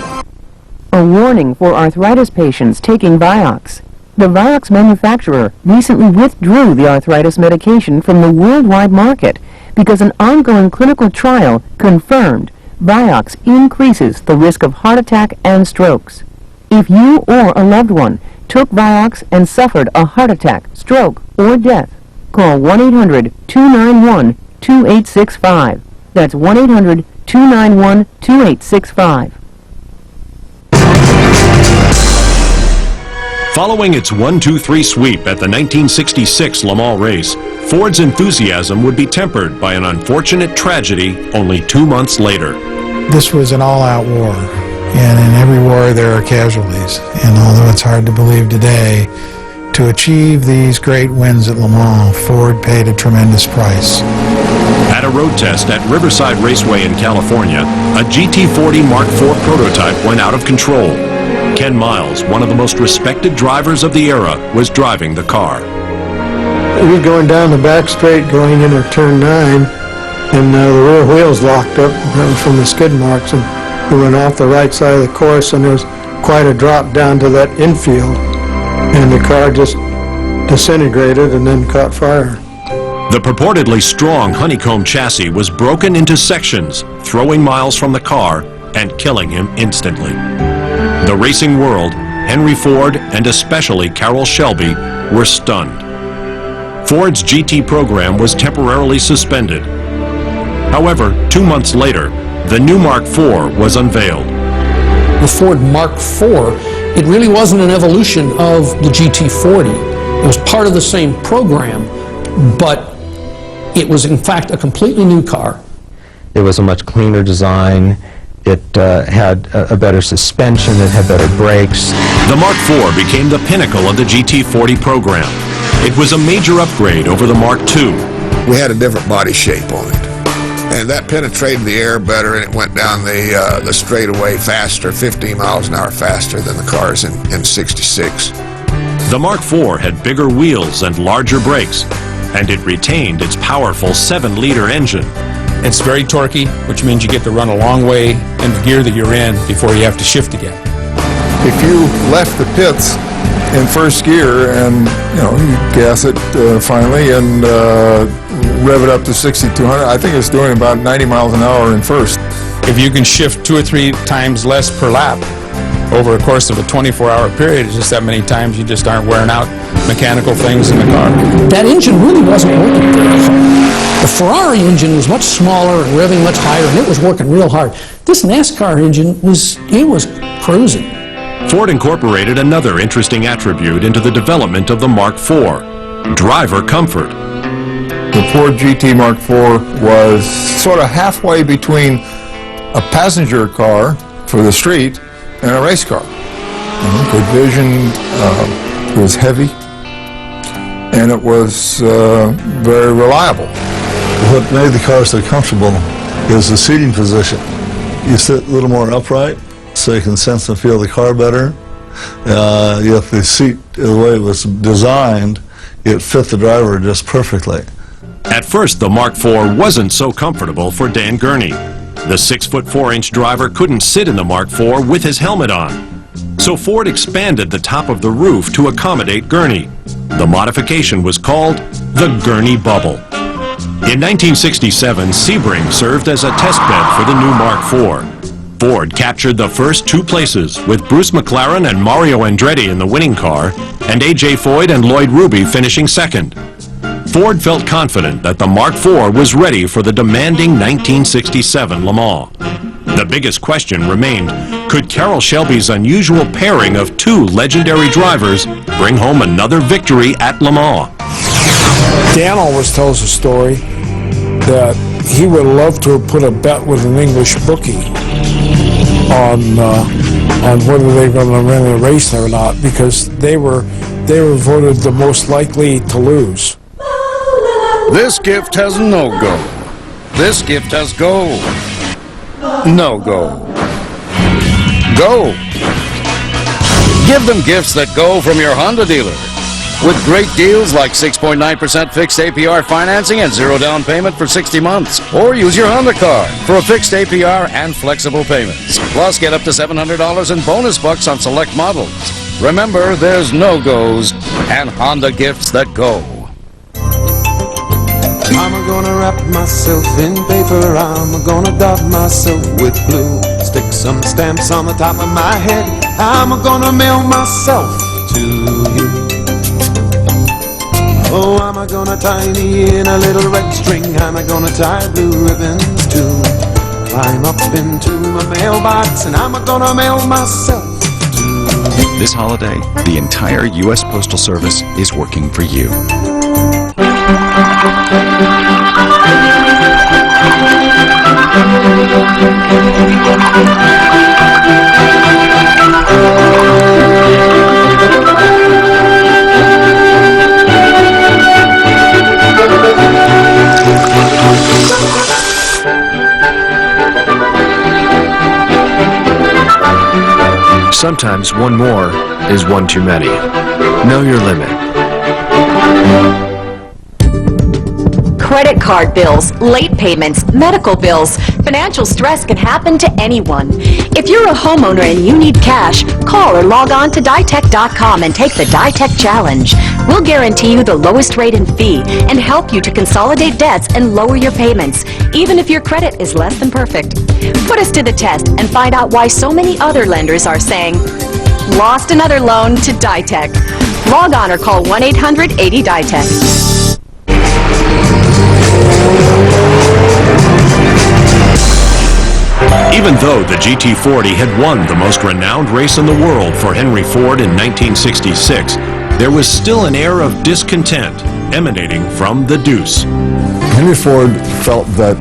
A warning for arthritis patients taking Vioxx. The Vioxx manufacturer recently withdrew the arthritis medication from the worldwide market because an ongoing clinical trial confirmed Vioxx increases the risk of heart attack and strokes. If you or a loved one took Vioxx and suffered a heart attack, stroke, or death, call 1-800-291-2865. That's 1-800-291-2865. Following its 1-2-3 sweep at the 1966 Le Mans race, Ford's enthusiasm would be tempered by an unfortunate tragedy only 2 months later. This was an all-out war, and in every war there are casualties. And although it's hard to believe today, to achieve these great wins at Le Mans, Ford paid a tremendous price. At a road test at Riverside Raceway in California, a GT40 Mark IV prototype went out of control. Ken Miles, one of the most respected drivers of the era, was driving the car. We were going down the back straight going into turn 9, and the rear wheels locked up from the skid marks, and we went off the right side of the course, and there was quite a drop down to that infield, and the car just disintegrated and then caught fire. The purportedly strong honeycomb chassis was broken into sections, throwing Miles from the car and killing him instantly. The racing world, Henry Ford, and especially Carroll Shelby, were stunned. Ford's GT program was temporarily suspended. However, 2 months later, the new Mark IV was unveiled. The Ford Mark IV, it really wasn't an evolution of the GT40. It was part of the same program, but it was in fact a completely new car. It was a much cleaner design. It had a better suspension, it had better brakes. The Mark IV became the pinnacle of the GT40 program. It was a major upgrade over the Mark II. We had a different body shape on it, and that penetrated the air better, and it went down the straightaway faster, 15 miles an hour faster than the cars in 66. The Mark IV had bigger wheels and larger brakes, and it retained its powerful 7-liter engine. It's very torquey, which means you get to run a long way in the gear that you're in before you have to shift again. If you left the pits in first gear and, you gas it finally and rev it up to 6,200, I think it's doing about 90 miles an hour in first. If you can shift 2 or 3 times less per lap over a course of a 24-hour period, it's just that many times you just aren't wearing out mechanical things in the car. That engine really wasn't working very hard. The Ferrari engine was much smaller and revving much higher, and it was working real hard. This NASCAR engine was cruising. Ford incorporated another interesting attribute into the development of the Mark IV, driver comfort. The Ford GT Mark IV was sort of halfway between a passenger car for the street and a race car. Good vision, it was heavy, and it was very reliable. What made the car so comfortable is the seating position. You sit a little more upright, so you can sense and feel the car better. Yet the seat, the way it was designed, it fit the driver just perfectly. At first, the Mark IV wasn't so comfortable for Dan Gurney. The 6'4" driver couldn't sit in the Mark IV with his helmet on. So Ford expanded the top of the roof to accommodate Gurney. The modification was called the Gurney Bubble. In 1967, Sebring served as a test bed for the new Mark IV. Ford captured the first 2 places, with Bruce McLaren and Mario Andretti in the winning car, and A.J. Foyt and Lloyd Ruby finishing second. Ford felt confident that the Mark IV was ready for the demanding 1967 Le Mans. The biggest question remained, could Carroll Shelby's unusual pairing of 2 legendary drivers bring home another victory at Le Mans? Dan always tells a story that he would love to have put a bet with an English bookie on whether they were going to win a race or not, because they were voted the most likely to lose. This gift has no go. This gift has go. No go. Go. Give them gifts that go from your Honda dealer. With great deals like 6.9% fixed APR financing and 0 down payment for 60 months. Or use your Honda card for a fixed APR and flexible payments. Plus, get up to $700 in bonus bucks on select models. Remember, there's no-goes and Honda gifts that go. I'm gonna wrap myself in paper, I'm gonna dot myself with blue, stick some stamps on the top of my head, I'm gonna mail myself to you. Oh, I'm gonna tie me in a little red string, I'm gonna tie blue ribbons too, climb up into my mailbox and I'm gonna mail myself to you. This holiday, the entire U.S. Postal Service is working for you. Sometimes one more is one too many. Know your limit. Credit card bills, late payments, medical bills, financial stress can happen to anyone. If you're a homeowner and you need cash, call or log on to ditech.com and take the Ditech Challenge. We'll guarantee you the lowest rate and fee and help you to consolidate debts and lower your payments, even if your credit is less than perfect. Put us to the test and find out why so many other lenders are saying, lost another loan to Ditech. Log on or call 1-800-80-DITECH. Even though the GT40 had won the most renowned race in the world for Henry Ford in 1966, there was still an air of discontent emanating from the Deuce. Henry Ford felt that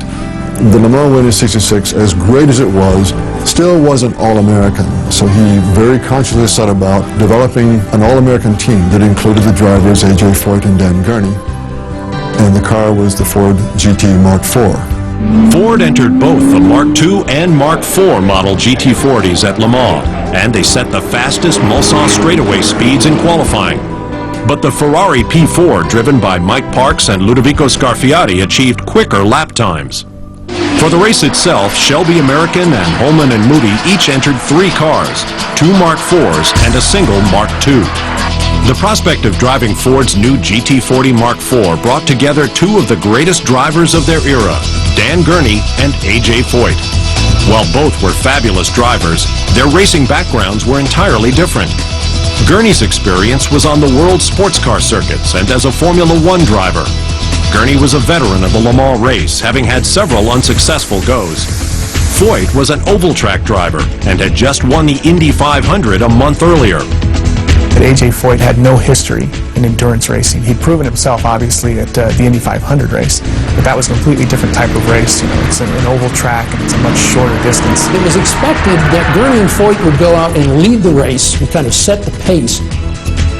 the Le Mans win in '66, as great as it was, still wasn't All-American. So he very consciously set about developing an All-American team that included the drivers A.J. Foyt and Dan Gurney. And the car was the Ford GT Mark IV. Ford entered both the Mark II and Mark IV model GT40s at Le Mans, and they set the fastest Mulsanne straightaway speeds in qualifying. But the Ferrari P4, driven by Mike Parks and Ludovico Scarfiati, achieved quicker lap times. For the race itself, Shelby American and Holman and Moody each entered 3 cars, 2 Mark IVs and a single Mark II. The prospect of driving Ford's new GT40 Mark IV brought together 2 of the greatest drivers of their era, Dan Gurney and A.J. Foyt. While both were fabulous drivers, their racing backgrounds were entirely different. Gurney's experience was on the world sports car circuits and as a Formula One driver. Gurney was a veteran of the Le Mans race, having had several unsuccessful goes. Foyt was an oval track driver and had just won the Indy 500 a month earlier. A.J. Foyt had no history in endurance racing. He'd proven himself, obviously, at the Indy 500 race, but that was a completely different type of race. You know, it's an oval track, and it's a much shorter distance. It was expected that Gurney and Foyt would go out and lead the race and kind of set the pace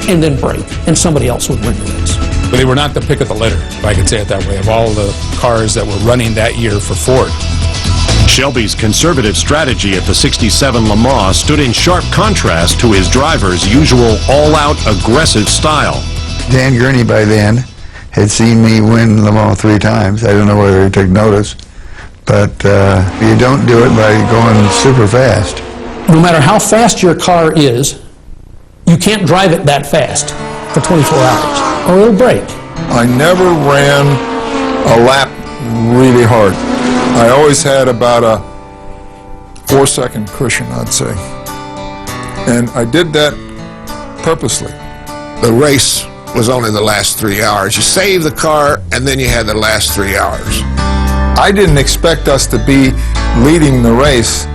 and then break, and somebody else would win the race. But they were not the pick of the litter, if I could say it that way, of all the cars that were running that year for Ford. Shelby's conservative strategy at the '67 Le Mans stood in sharp contrast to his driver's usual all-out aggressive style. Dan Gurney by then had seen me win Le Mans 3 times. I don't know whether he took notice, but you don't do it by going super fast. No matter how fast your car is, you can't drive it that fast for 24 hours, or it'll break. I never ran a lap really hard. I always had about a 4-second cushion, I'd say. And I did that purposely. The race was only the last 3 hours. You saved the car, and then you had the last 3 hours. I didn't expect us to be leading the race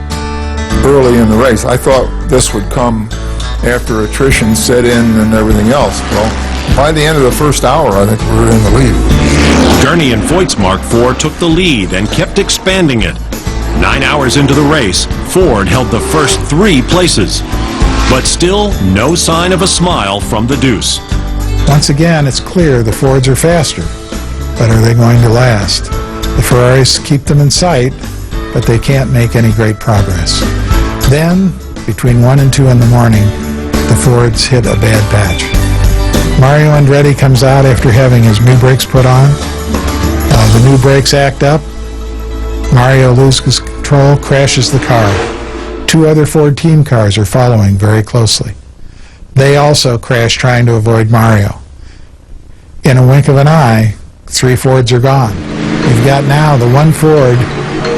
early in the race. I thought this would come after attrition set in and everything else. Well, by the end of the first hour, I think we were in the lead. Gurney and Foyt's Mark IV took the lead and kept expanding it. 9 hours into the race, Ford held the first 3 places. But still, no sign of a smile from the deuce. Once again, it's clear the Fords are faster, but are they going to last? The Ferraris keep them in sight, but they can't make any great progress. Then, between 1 and 2 in the morning, the Fords hit a bad patch. Mario Andretti comes out after having his new brakes put on. The new brakes act up. Mario loses control, crashes the car. 2 other Ford team cars are following very closely. They also crash trying to avoid Mario. In a wink of an eye, 3 Fords are gone. We've got now the 1 Ford,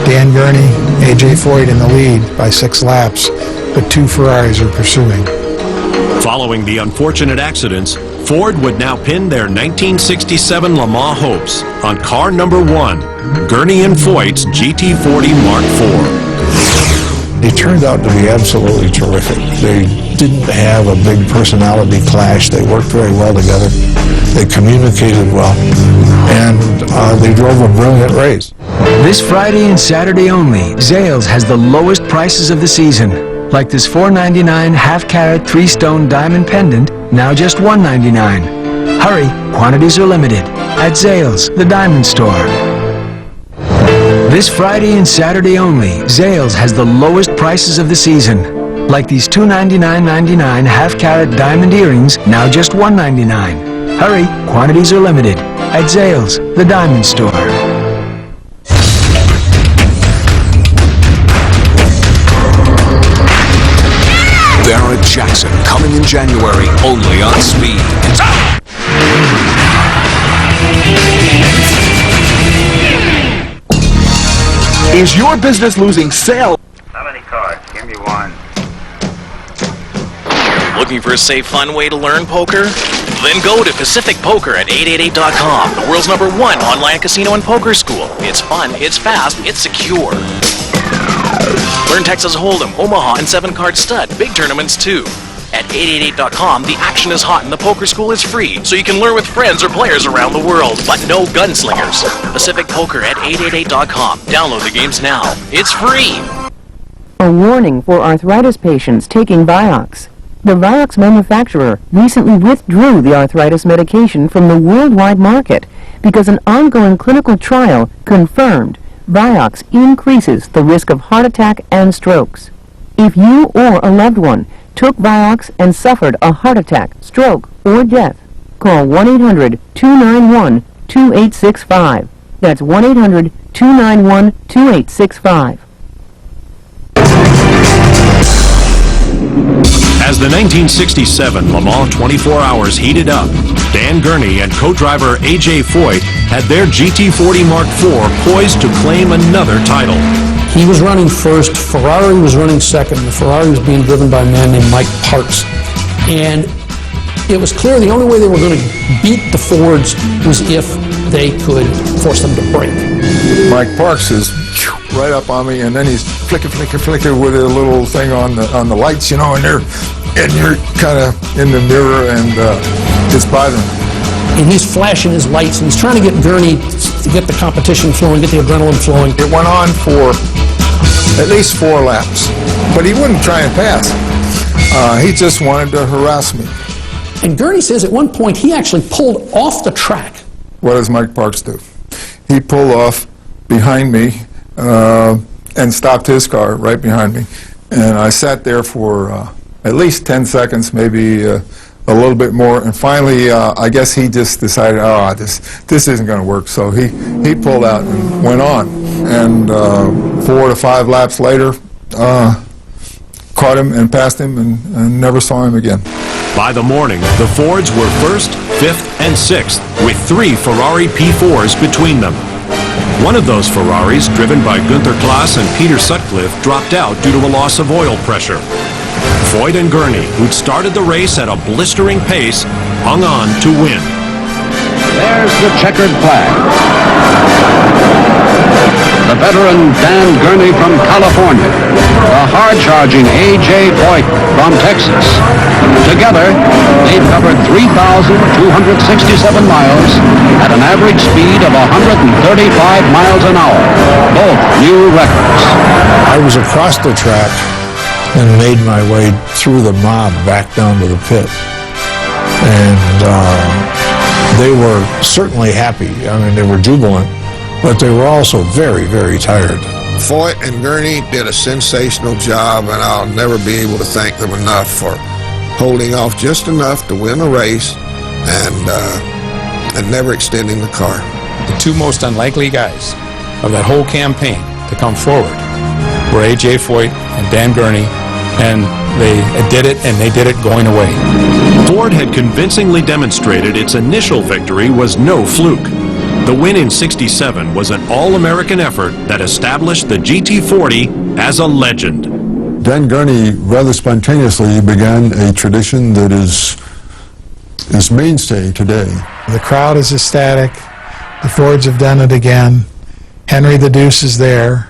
Dan Gurney, A.J. Foyt in the lead by 6 laps, but 2 Ferraris are pursuing. Following the unfortunate accidents, Ford would now pin their 1967 Le Mans hopes on car number 1, Gurney and Foyt's GT40 Mark IV. They turned out to be absolutely terrific. They didn't have a big personality clash. They worked very well together. They communicated well, and they drove a brilliant race. This Friday and Saturday only, Zales has the lowest prices of the season. Like this $4.99 half-carat 3-stone diamond pendant, now just $1.99. Hurry, quantities are limited. At Zales, the diamond store. This Friday and Saturday only, Zales has the lowest prices of the season. Like these $299.99 half-carat diamond earrings, now just $1.99. Hurry, quantities are limited. At Zales, the diamond store. Barrett Jackson, coming in January, only on Speed. Is your business losing sales? How many cards? Give me 1. Looking for a safe, fun way to learn poker? Then go to Pacific Poker at 888.com, the world's #1 online casino and poker school. It's fun, it's fast, it's secure. Learn Texas Hold'em, Omaha, and 7-card stud. Big tournaments, too. At 888.com, the action is hot and the poker school is free, so you can learn with friends or players around the world. But no gunslingers. Pacific Poker at 888.com. Download the games now. It's free. A warning for arthritis patients taking Vioxx. The Vioxx manufacturer recently withdrew the arthritis medication from the worldwide market because an ongoing clinical trial confirmed Vioxx increases the risk of heart attack and strokes. If you or a loved one took Vioxx and suffered a heart attack, stroke, or death, call 1-800-291-2865. That's 1-800-291-2865. As the 1967 Le Mans 24 Hours heated up, Dan Gurney and co-driver A.J. Foyt had their GT40 Mark IV poised to claim another title. He was running first, Ferrari was running second. The Ferrari was being driven by a man named Mike Parks. And it was clear the only way they were going to beat the Fords was if they could force them to brake. Mike Parks is right up on me, and then he's flicker with a little thing on the lights, you know, and you're kind of in the mirror, and it's bothering me. And he's flashing his lights, and he's trying to get Gurney to get the competition flowing, get the adrenaline flowing. It went on for at least 4 laps, but he wouldn't try and pass. He just wanted to harass me. And Gurney says at one point he actually pulled off the track. What does Mike Parks do? He pulled off behind me and stopped his car right behind me. And I sat there for at least 10 seconds, maybe a a little bit more, and finally, I guess he just decided, oh, this isn't going to work. So he pulled out and went on, and 4 to 5 laps later, caught him and passed him, and never saw him again. By the morning, the Fords were 1st, 5th, and 6th, with 3 Ferrari P4s between them. One of those Ferraris, driven by Günther Klaas and Peter Sutcliffe, dropped out due to a loss of oil pressure. Foyt and Gurney, who'd started the race at a blistering pace, hung on to win. There's the checkered flag. The veteran Dan Gurney from California, the hard-charging A.J. Foyt from Texas. Together, they've covered 3,267 miles at an average speed of 135 miles an hour, both new records. I was across the track and made my way through the mob back down to the pit. And they were certainly happy. I mean, they were jubilant, but they were also very, very tired. Foyt and Gurney did a sensational job, and I'll never be able to thank them enough for holding off just enough to win a race and never extending the car. The 2 most unlikely guys of that whole campaign to come forward were A.J. Foyt and Dan Gurney, and they did it, and they did it going away. Ford had convincingly demonstrated its initial victory was no fluke. The win in '67 was an all-American effort that established the GT40 as a legend. Dan Gurney rather spontaneously began a tradition that is mainstay today. The crowd is ecstatic. The Fords have done it again. Henry the Deuce is there.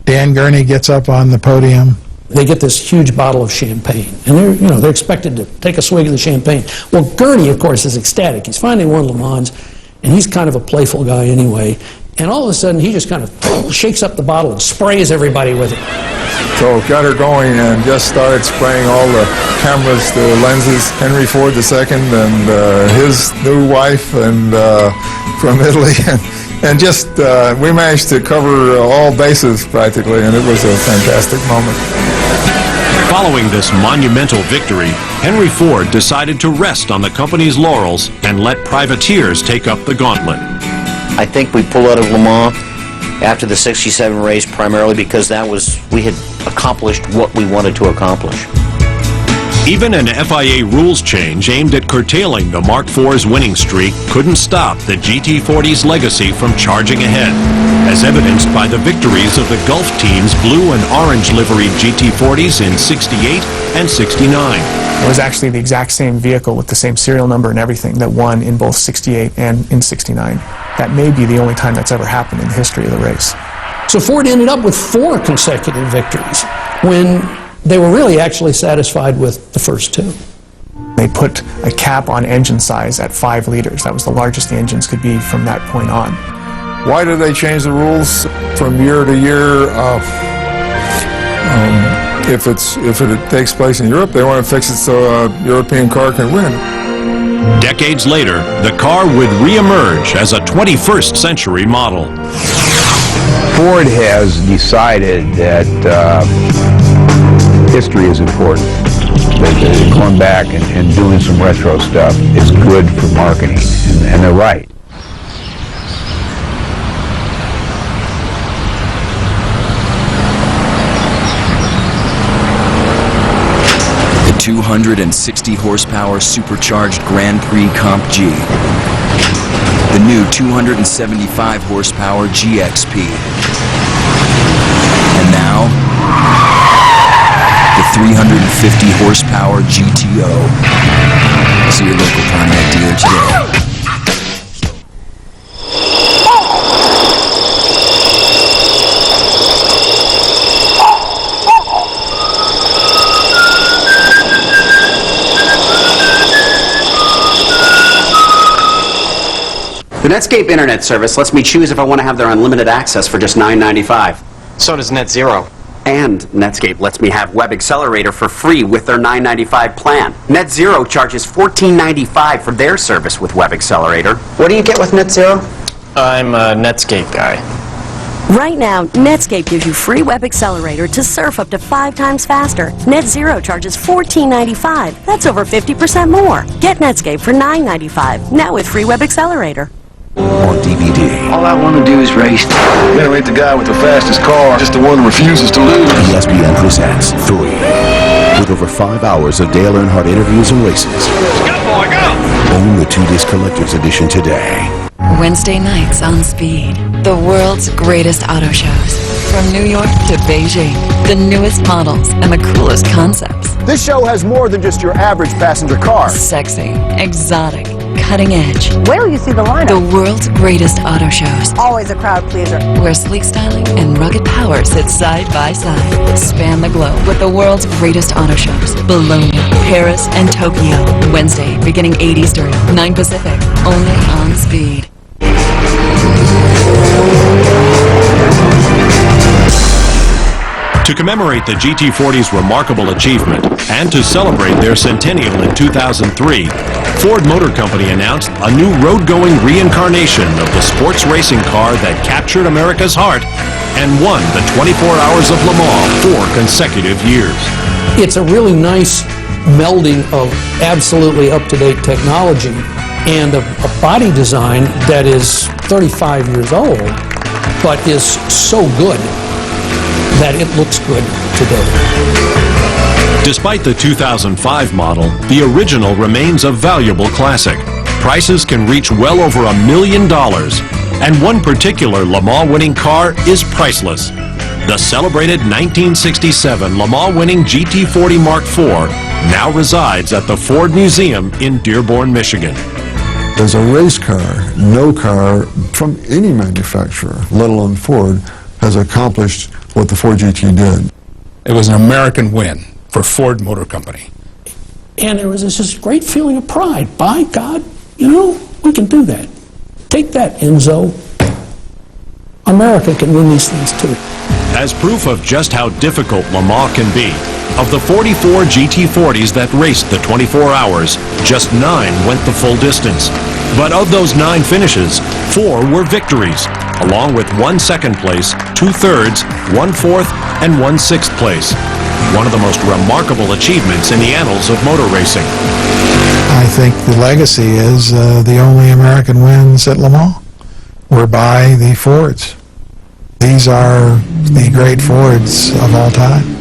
Dan Gurney gets up on the podium. They get this huge bottle of champagne, and they're expected to take a swig of the champagne. Well, Gurney, of course, is ecstatic. He's finally won Le Mans, and he's kind of a playful guy anyway. And all of a sudden, he just kind of shakes up the bottle and sprays everybody with it. So got her going and just started spraying all the cameras, the lenses. Henry Ford II and his new wife and from Italy. And just, we managed to cover all bases practically, and it was a fantastic moment. Following this monumental victory, Henry Ford decided to rest on the company's laurels and let privateers take up the gauntlet. I think we pulled out of Le Mans after the '67 race primarily because we had accomplished what we wanted to accomplish. Even an FIA rules change aimed at curtailing the Mark IV's winning streak couldn't stop the GT40's legacy from charging ahead, as evidenced by the victories of the Gulf team's blue and orange liveried GT40s in '68 and '69. It was actually the exact same vehicle with the same serial number and everything that won in both '68 and in '69. That may be the only time that's ever happened in the history of the race. So Ford ended up with 4 consecutive victories when they were really actually satisfied with the first 2. They put a cap on engine size at 5 liters. That was the largest the engines could be from that point on. Why did they change the rules from year to year? If it takes place in Europe, they want to fix it so a European car can win. Decades later, the car would re-emerge as a 21st century model. Ford has decided that history is important. That going back and doing some retro stuff is good for marketing, and they're right. The 260 horsepower supercharged Grand Prix Comp G. The new 275 horsepower GXP. And now, the 350 horsepower GTO. See your local Pontiac dealer today. The Netscape Internet service lets me choose if I want to have their unlimited access for just $9.95. So does NetZero. And Netscape lets me have Web Accelerator for free with their $9.95 plan. NetZero charges $14.95 for their service with Web Accelerator. What do you get with NetZero? I'm a Netscape guy. Right now, Netscape gives you free web accelerator to surf up to 5 times faster. Net Zero charges $14.95. That's over 50% more. Get Netscape for $9.95, now with free web accelerator. On DVD. All I want to do is race. Better ain't the guy with the fastest car, just the one who refuses to lose. ESPN presents 3. With over 5 hours of Dale Earnhardt interviews and races. Go, boy, go! Own the 2-disc collector's edition today. Wednesday nights on Speed. The world's greatest auto shows. From New York to Beijing. The newest models and the coolest concepts. This show has more than just your average passenger car. Sexy, exotic, cutting edge. Wait till you see the lineup. The world's greatest auto shows. Always a crowd pleaser. Where sleek styling and rugged power sit side by side. Span the globe with the world's greatest auto shows. Bologna, Paris, and Tokyo. Wednesday, beginning 8 Eastern, 9 Pacific. Only on Speed. To commemorate the GT40's remarkable achievement and to celebrate their centennial in 2003, Ford Motor Company announced a new road-going reincarnation of the sports racing car that captured America's heart and won the 24 Hours of Le Mans 4 consecutive years. It's a really nice melding of absolutely up-to-date technology and a body design that is 35 years old, but is so good that it looks good today. Despite the 2005 model, the original remains a valuable classic. Prices can reach well over $1 million, and one particular Le Mans winning car is priceless. The celebrated 1967 Le Mans winning GT40 Mark IV now resides at the Ford Museum in Dearborn, Michigan. As a race car, no car from any manufacturer, let alone Ford, has accomplished what the Ford GT did. It was an American win for Ford Motor Company. And there was this great feeling of pride. By God, we can do that. Take that, Enzo. America can win these things too. As proof of just how difficult Le Mans can be, of the 44 GT40s that raced the 24 hours, just 9 went the full distance. But of those 9 finishes, 4 were victories, along with 1 second place, 2 thirds, 1 fourth, and 1 sixth place. One of the most remarkable achievements in the annals of motor racing. I think the legacy is the only American wins at Le Mans were by the Fords. These are the great Fords of all time.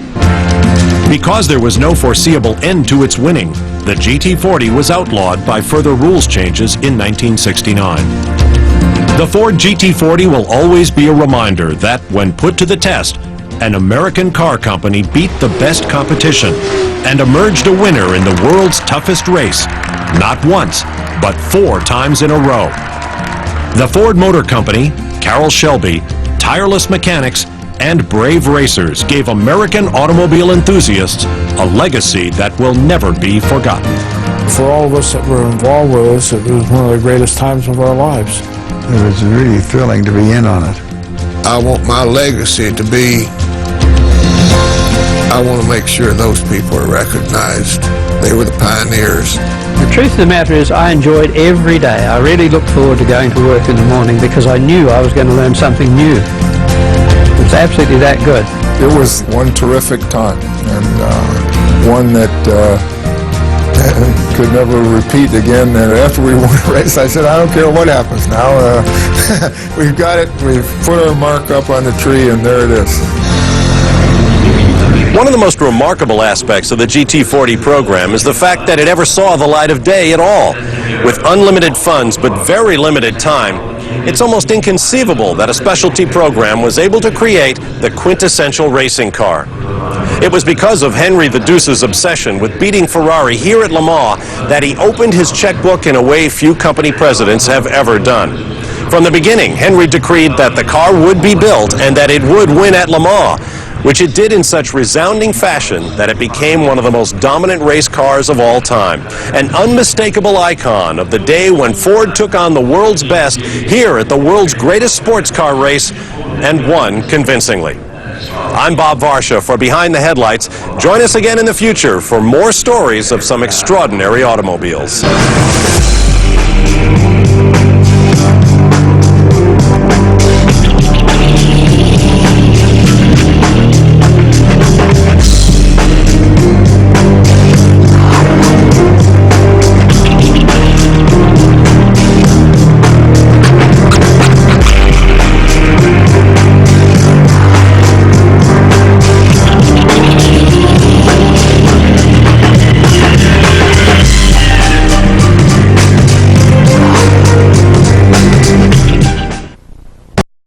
Because there was no foreseeable end to its winning, the GT40 was outlawed by further rules changes in 1969. The Ford GT40 will always be a reminder that, when put to the test, an American car company beat the best competition and emerged a winner in the world's toughest race, not once, but 4 times in a row. The Ford Motor Company, Carroll Shelby, tireless mechanics, and brave racers gave American automobile enthusiasts a legacy that will never be forgotten. For all of us that were involved with this, it was one of the greatest times of our lives. It was really thrilling to be in on it. I want my legacy to be, I want to make sure those people are recognized. They were the pioneers. The truth of the matter is I enjoyed every day. I really looked forward to going to work in the morning because I knew I was going to learn something new. It's absolutely that good. It was one terrific time, and one that could never repeat again. And after we won a race, I said, I don't care what happens now. We've got it. We've put our mark up on the tree, and there it is. One of the most remarkable aspects of the GT40 program is the fact that it ever saw the light of day at all. With unlimited funds but very limited time, it's almost inconceivable that a specialty program was able to create the quintessential racing car. It was because of Henry the Deuce's obsession with beating Ferrari here at Le Mans that he opened his checkbook in a way few company presidents have ever done. From the beginning, Henry decreed that the car would be built and that it would win at Le Mans, which it did in such resounding fashion that it became one of the most dominant race cars of all time, an unmistakable icon of the day when Ford took on the world's best here at the world's greatest sports car race, and won convincingly. I'm Bob Varsha for Behind the Headlights. Join us again in the future for more stories of some extraordinary automobiles.